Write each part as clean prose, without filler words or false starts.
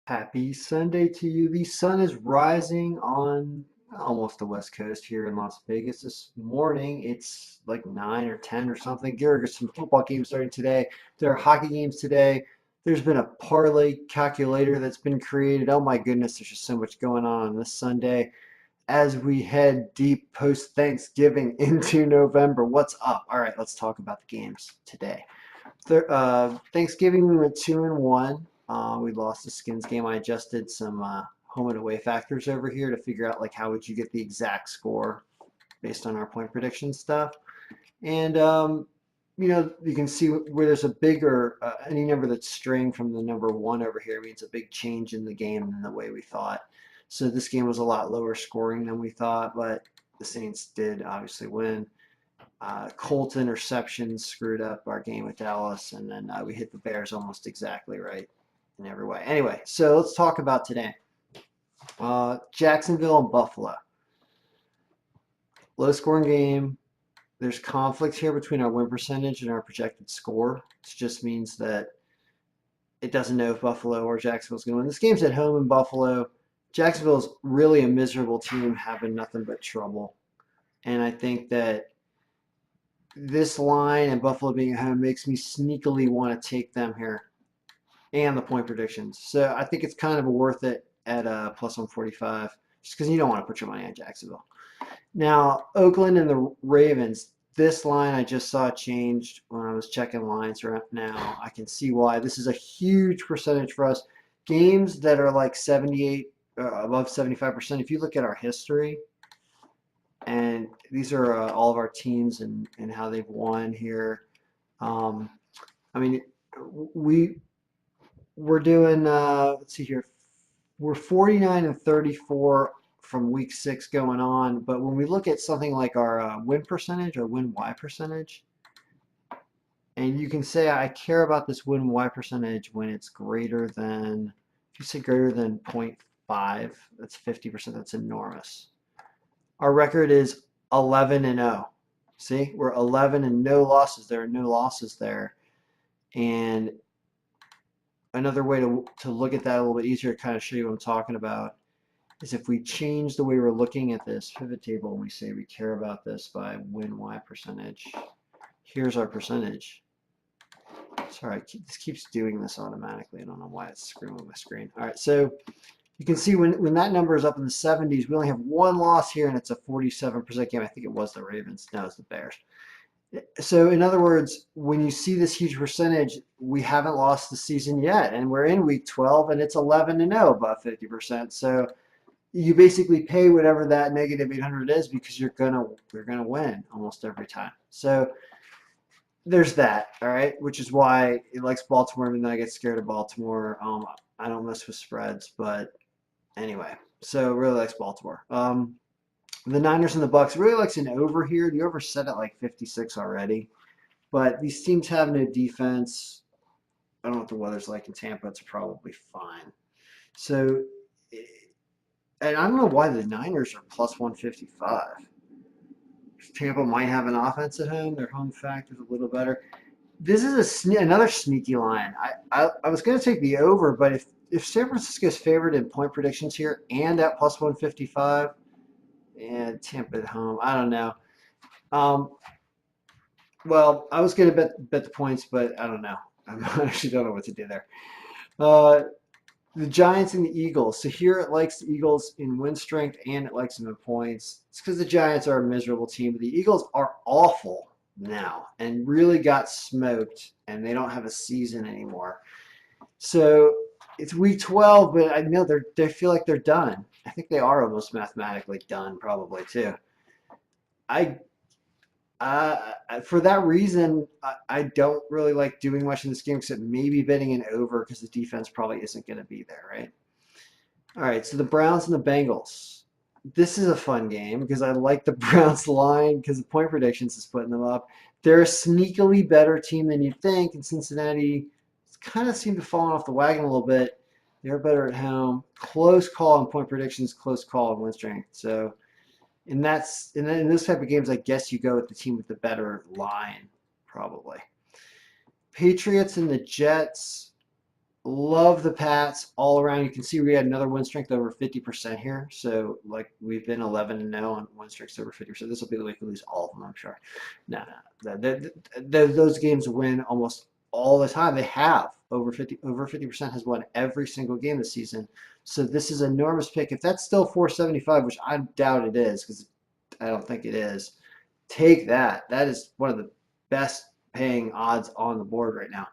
Happy Sunday to you. The sun is rising on almost the west coast here in Las Vegas this morning. It's like 9 or 10 or something. There are some football games starting today. There are hockey games today. There's been a parlay calculator that's been created. Oh my goodness, there's just so much going on this Sunday as we head deep post Thanksgiving into November. What's up? All right, let's talk about the games today. Thanksgiving, we went 2-1. We lost the Skins game. I adjusted some home and away factors over here to figure out like how would you get the exact score based on our point prediction stuff. And you can see where there's a bigger any number that's straying from the number one over here means a big change in the game than the way we thought. So this game was a lot lower scoring than we thought, but the Saints did obviously win. Colt interception screwed up our game with Dallas, and then we hit the Bears almost exactly right in every way. Anyway, so let's talk about today. Jacksonville and Buffalo. Low scoring game. There's conflict here between our win percentage and our projected score. It just means that it doesn't know if Buffalo or Jacksonville's going to win. This game's at home in Buffalo. Jacksonville's really a miserable team having nothing but trouble. And I think that this line and Buffalo being at home makes me sneakily want to take them here and the point predictions. So I think it's kind of worth it at plus 145 just because you don't want to put your money on Jacksonville. Now, Oakland and the Ravens, this line I just saw changed when I was checking lines right now. I can see why. This is a huge percentage for us. Games that are like 78, above 75%, if you look at our history, and these are all of our teams and how they've won here. I mean, we're doing, let's see here, we're 49-34 from week 6 going on. But when we look at something like our win percentage or win Y percentage, and you can say I care about this win Y percentage when it's greater than, if you say greater than 0.5, that's 50%, that's enormous. Our record is 11-0. See, we're 11 and no losses. There are no losses there. And another way to look at that a little bit easier to kind of show you what I'm talking about is if we change the way we're looking at this pivot table and we say we care about this by win Y percentage. Here's our percentage. Sorry, this keeps doing this automatically. I don't know why it's screwing with my screen. All right, so you can see when that number is up in the 70s, we only have one loss here, and it's a 47% game. I think it was the Ravens. No, it's the Bears. So in other words, when you see this huge percentage, we haven't lost the season yet, and we're in week 12, and it's 11-0, above 50%. So you basically pay whatever that negative 800 is because you're gonna win almost every time. So there's that, all right, which is why it likes Baltimore, even though I get scared of Baltimore. I don't mess with spreads, but anyway, so really likes Baltimore. The Niners and the Bucks really likes an over here. The over set at like 56 already, but these teams have no defense. I don't know what the weather's like in Tampa. It's probably fine. So, and I don't know why the Niners are plus 155. Tampa might have an offense at home. Their home factor is a little better. This is another sneaky line. I was going to take the over, but if San Francisco is favored in point predictions here and at plus 155, and Tampa at home, I don't know. Well, I was going to bet the points, but I don't know. I actually don't know what to do there. The Giants and the Eagles. So here it likes the Eagles in win strength and it likes them in points. It's because the Giants are a miserable team, but the Eagles are awful now and really got smoked, and they don't have a season anymore. So it's week 12, but I know they feel like they're done. I think they are almost mathematically done, probably too. For that reason, I don't really like doing much in this game except maybe betting an over because the defense probably isn't going to be there, right? All right, so the Browns and the Bengals. This is a fun game because I like the Browns line because the point predictions is putting them up. They're a sneakily better team than you'd think, and Cincinnati kind of seemed to fall off the wagon a little bit. They're better at home. Close call on point predictions, close call on win strength. So in those type of games, I guess you go with the team with the better line, probably. Patriots and the Jets. Love the Pats all around. You can see we had another win strength over 50% here. So, like, we've been 11-0 on win strengths over 50%. This will be the week we lose all of them, I'm sure. No, no. Those games win almost all the time. They have over 50% has won every single game this season. So this is an enormous pick. If that's still 475, which I doubt it is, because I don't think it is, take that. That is one of the best paying odds on the board right now,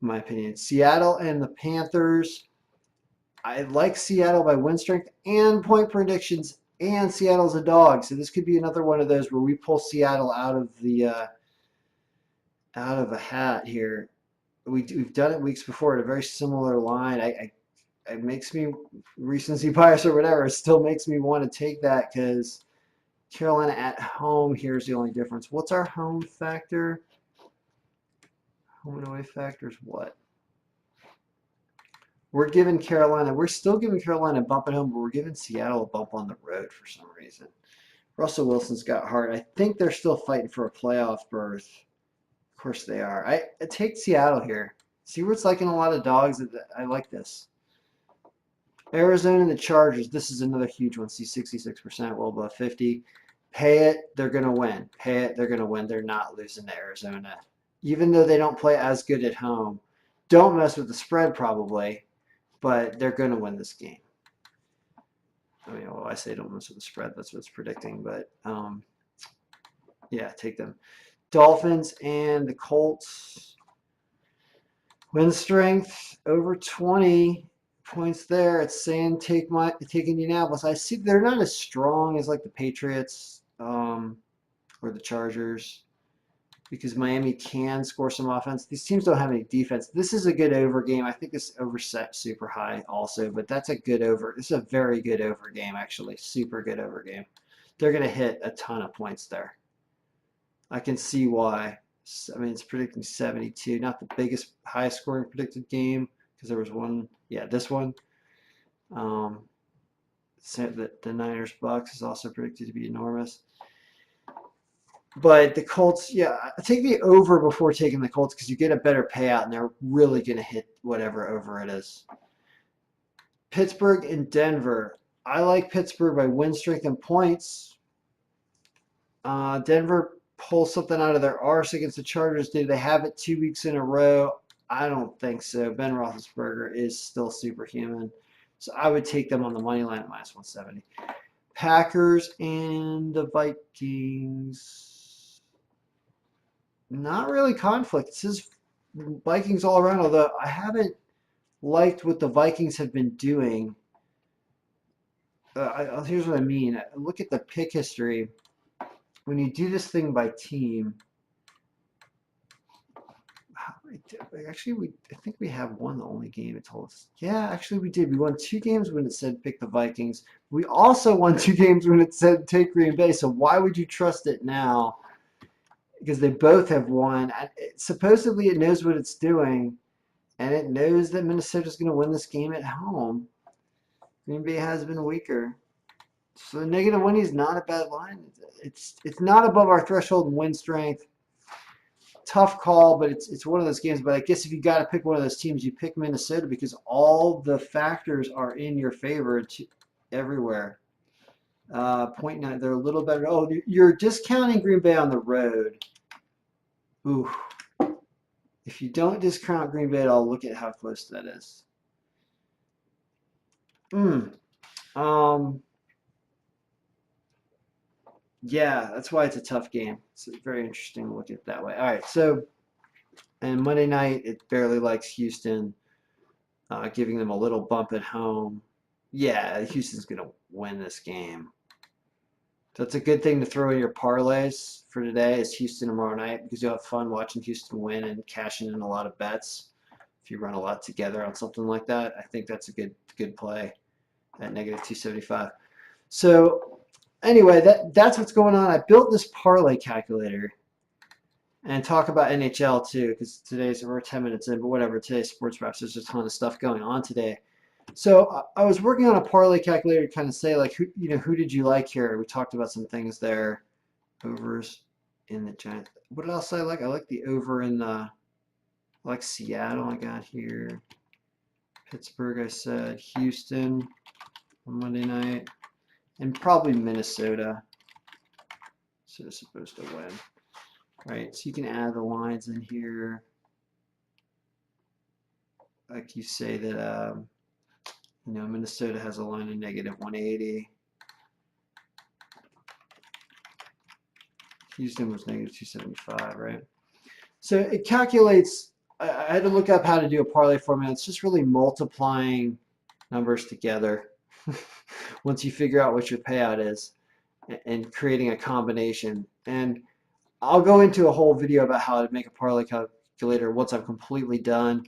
in my opinion. Seattle and the Panthers. I like Seattle by win strength and point predictions, and Seattle's a dog. So this could be another one of those where we pull Seattle out of a hat here. We've done it weeks before at a very similar line. It makes me recency bias or whatever. It still makes me want to take that because Carolina at home. Here's the only difference. What's our home factor? Home and away factor is what? We're still giving Carolina a bump at home, but we're giving Seattle a bump on the road for some reason. Russell Wilson's got heart. I think they're still fighting for a playoff berth. Of course they are. I take Seattle here. See what it's like in a lot of dogs. I like this. Arizona and the Chargers. This is another huge one. See 66%, well above 50. Pay it, they're going to win. Pay it, they're going to win. They're not losing to Arizona. Even though they don't play as good at home. Don't mess with the spread probably, but they're going to win this game. I mean, well, I say don't mess with the spread. That's what it's predicting, but yeah, take them. Dolphins and the Colts. Win strength over 20 points there. It's saying take Indianapolis. I see they're not as strong as like the Patriots or the Chargers because Miami can score some offense. These teams don't have any defense. This is a good over game. I think this over set super high also, but that's a good over. This is a very good over game actually. Super good over game. They're going to hit a ton of points there. I can see why. I mean, it's predicting 72. Not the biggest, highest scoring predicted game because there was one. Yeah, this one. The Niners Bucks is also predicted to be enormous. But the Colts, yeah, I take the over before taking the Colts because you get a better payout and they're really going to hit whatever over it is. Pittsburgh and Denver. I like Pittsburgh by win strength and points. Denver pulls something out of their arse against the Chargers. Do they have it 2 weeks in a row? I don't think so. Ben Roethlisberger is still superhuman. So I would take them on the money line at minus 170. Packers and the Vikings. Not really conflict. This is Vikings all around, although I haven't liked what the Vikings have been doing. Here's what I mean. Look at the pick history. When you do this thing by team, actually, I think we have won the only game it told us. Yeah, actually we did. We won 2 games when it said pick the Vikings. We also won 2 games when it said take Green Bay. So why would you trust it now? Because they both have won. Supposedly it knows what it's doing, and it knows that Minnesota's going to win this game at home. Green Bay has been weaker. So -1 is not a bad line. It's not above our threshold in win strength. Tough call, but it's one of those games. But I guess if you got to pick one of those teams, you pick Minnesota because all the factors are in your favor everywhere. 0.9, they're a little better. Oh, you're discounting Green Bay on the road. Ooh. If you don't discount Green Bay at all, look at how close that is. Yeah, that's why it's a tough game. It's very interesting to look at it that way. All right, so and Monday night it barely likes Houston, giving them a little bump at home. Yeah, Houston's going to win this game. So it's a good thing to throw in your parlays for today is Houston tomorrow night because you'll have fun watching Houston win and cashing in a lot of bets. If you run a lot together on something like that, I think that's a good play at -275. So anyway, that's what's going on. I built this parlay calculator and talk about NHL too because we're 10 minutes in, but whatever. Today's sports wraps. There's a ton of stuff going on today. So I was working on a parlay calculator to kind of say like who did you like here? We talked about some things there. Overs in the Giants. What else I like? I like the over in the I like Seattle. I got here. Pittsburgh, I said. Houston on Monday night. And probably Minnesota. So they're supposed to win. Right, so you can add the lines in here. Like you say that, Minnesota has a line of negative 180. Houston was negative 275, right? So it calculates, I had to look up how to do a parlay formula. It's just really multiplying numbers together once you figure out what your payout is and creating a combination. And I'll go into a whole video about how to make a parlay calculator once I'm completely done.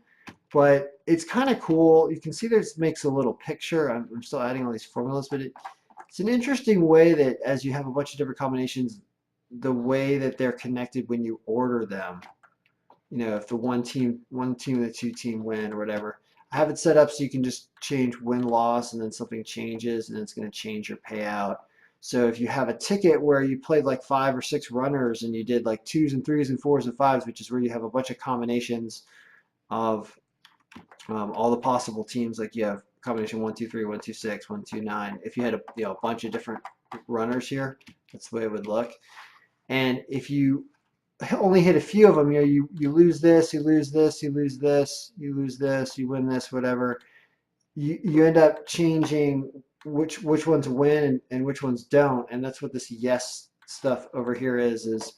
But it's kind of cool. You can see this makes a little picture. I'm still adding all these formulas, but it's an interesting way that as you have a bunch of different combinations, the way that they're connected when you order them. If the one team and the two team win or whatever. I have it set up so you can just change win-loss and then something changes and it's going to change your payout. So if you have a ticket where you played like 5 or 6 runners and you did like 2s and 3s and 4s and 5s, which is where you have a bunch of combinations of all the possible teams, like you have combination 1, 2, 3, 1, 2, 6, 1, 2, 9. If you had a bunch of different runners here, that's the way it would look. And if you only hit a few of them, you lose this, you lose this, you lose this, you lose this, you win this, whatever. You end up changing which ones win and which ones don't, and that's what this yes stuff over here is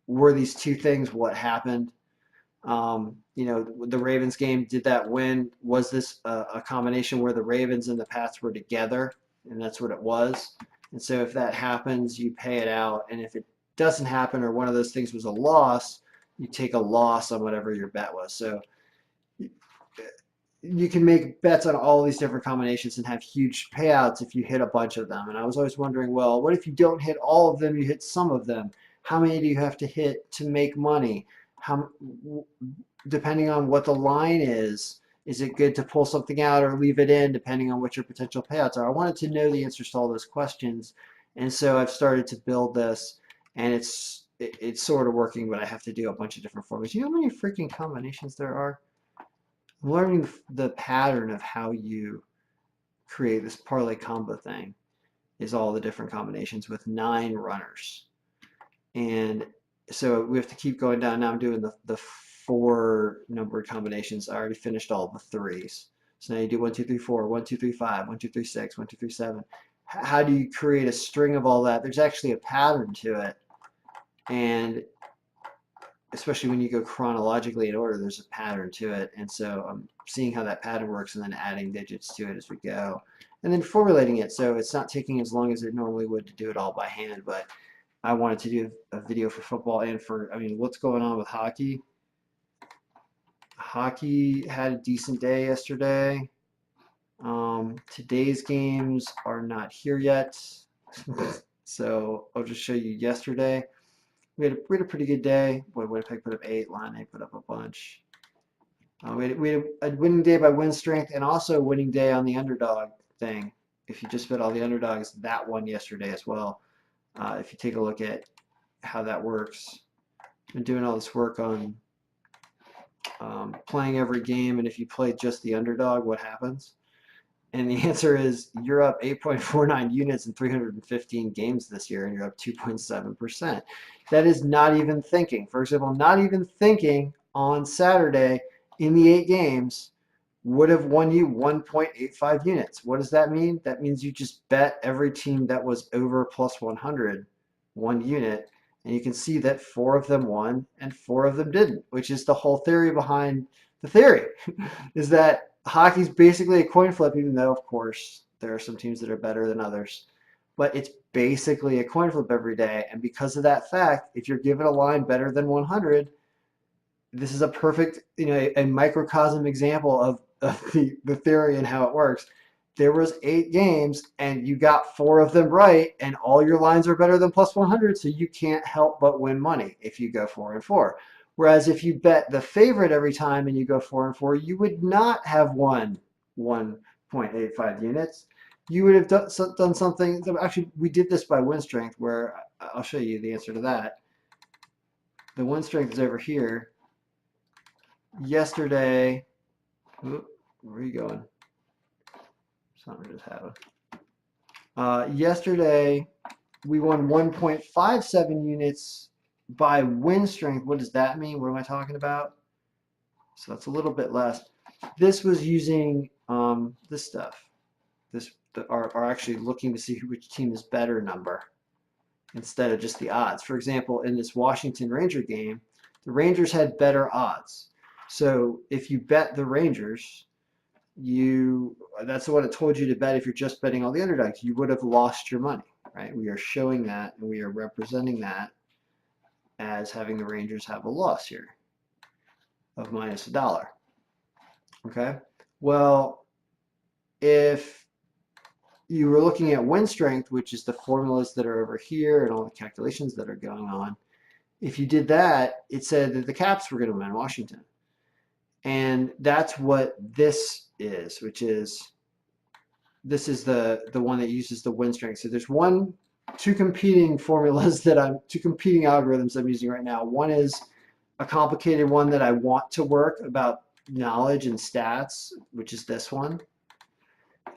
were these two things what happened? The Ravens game, did that win? Was this a combination where the Ravens and the Pats were together? And that's what it was. And so if that happens, you pay it out. And if it doesn't happen or one of those things was a loss, you take a loss on whatever your bet was. So you can make bets on all these different combinations and have huge payouts if you hit a bunch of them. And I was always wondering, well, what if you don't hit all of them, you hit some of them? How many do you have to hit to make money? Depending on what the line is it good to pull something out or leave it in, depending on what your potential payouts are? I wanted to know the answers to all those questions. And so I've started to build this, and it's sort of working, but I have to do a bunch of different formulas. You know how many freaking combinations there are? I'm learning the pattern of how you create this parlay combo thing is all the different combinations with 9 runners. And so we have to keep going down. Now I'm doing the 4 numbered combinations. I already finished all the 3s. So now you do 1, 2, 3, 4, 1, 2, 3, 5, 1, 2, 3, 6, 1, 2, 3, 7. How do you create a string of all that? There's actually a pattern to it. And especially when you go chronologically in order, there's a pattern to it. And so I'm seeing how that pattern works and then adding digits to it as we go. And then formulating it so it's not taking as long as it normally would to do it all by hand. But I wanted to do a video for football and what's going on with hockey. Hockey had a decent day yesterday. Today's games are not here yet. So I'll just show you yesterday. We had a pretty good day. Boy, Winnipeg put up 8, Line A put up a bunch. We had a winning day by win strength and also a winning day on the underdog thing. If you just bet all the underdogs, that won yesterday as well. If you take a look at how that works, I've been doing all this work on playing every game, and if you play just the underdog, what happens? And the answer is you're up 8.49 units in 315 games this year, and you're up 2.7%. That is not even thinking. For example, not even thinking on Saturday in the 8 games would have won you 1.85 units. What does that mean? That means you just bet every team that was over plus 100 1 unit, and you can see that 4 of them won and 4 of them didn't, which is the whole theory behind the theory, is that hockey's basically a coin flip, even though, of course, there are some teams that are better than others. But it's basically a coin flip every day. And because of that fact, if you're given a line better than 100, this is a perfect, a microcosm example of the theory and how it works. There was 8 games, and you got 4 of them right, and all your lines are better than plus 100, so you can't help but win money if you go 4 and 4. Whereas if you bet the favorite every time and you go 4 and 4, you would not have won 1.85 units. You would have done something. Actually, we did this by win strength, where I'll show you the answer to that. The win strength is over here. Yesterday, Where are you going? Something just happened. Yesterday, we won 1.57 units by win strength. What does that mean? What am I talking about? So that's a little bit less. This was using this stuff. This are actually looking to see which team is better number instead of just the odds. For example, in this Washington Ranger game, the Rangers had better odds. So if you bet the Rangers, that's what it told you to bet if you're just betting all the underdogs. You would have lost your money, right? We are showing that and we are representing that as having the Rangers have a loss here of minus $1. Okay. Well, if you were looking at win strength, which is the formulas that are over here and all the calculations that are going on, if you did that, it said that the Caps were going to win Washington. And that's what this is, which is this is the one that uses the win strength. So there's two competing formulas two competing algorithms I'm using right now. One is a complicated one that I want to work about knowledge and stats, which is this one.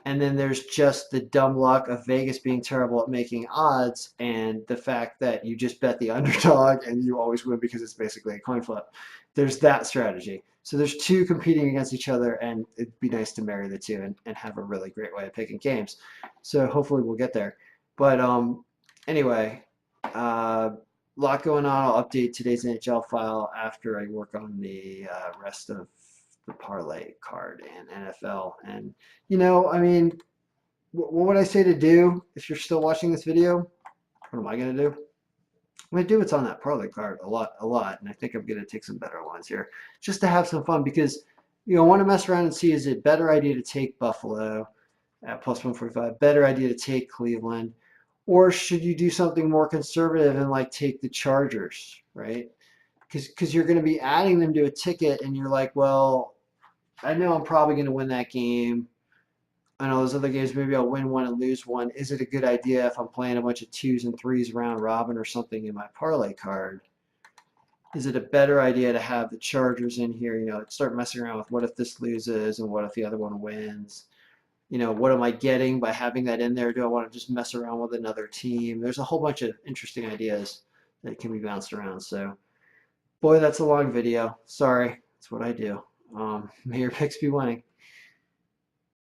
And then there's just the dumb luck of Vegas being terrible at making odds and the fact that you just bet the underdog and you always win because it's basically a coin flip. There's that strategy. So there's two competing against each other, and it'd be nice to marry the two and have a really great way of picking games. So hopefully we'll get there. But anyway, lot going on. I'll update today's NHL file after I work on the rest of the parlay card and NFL. And, I mean, what would I say to do if you're still watching this video? What am I going to do? I'm going to do what's on that parlay card a lot. And I think I'm going to take some better ones here just to have some fun because, I want to mess around and see, is it a better idea to take Buffalo at plus 145? Better idea to take Cleveland? Or should you do something more conservative and like take the Chargers, right? Because you're going to be adding them to a ticket and you're like, well, I know I'm probably going to win that game. I know those other games, maybe I'll win one and lose one. Is it a good idea if I'm playing a bunch of 2s and 3s round robin or something in my parlay card? Is it a better idea to have the Chargers in here, start messing around with what if this loses and what if the other one wins? What am I getting by having that in there? Do I want to just mess around with another team? There's a whole bunch of interesting ideas that can be bounced around. So, boy, that's a long video. Sorry, that's what I do. May your picks be winning.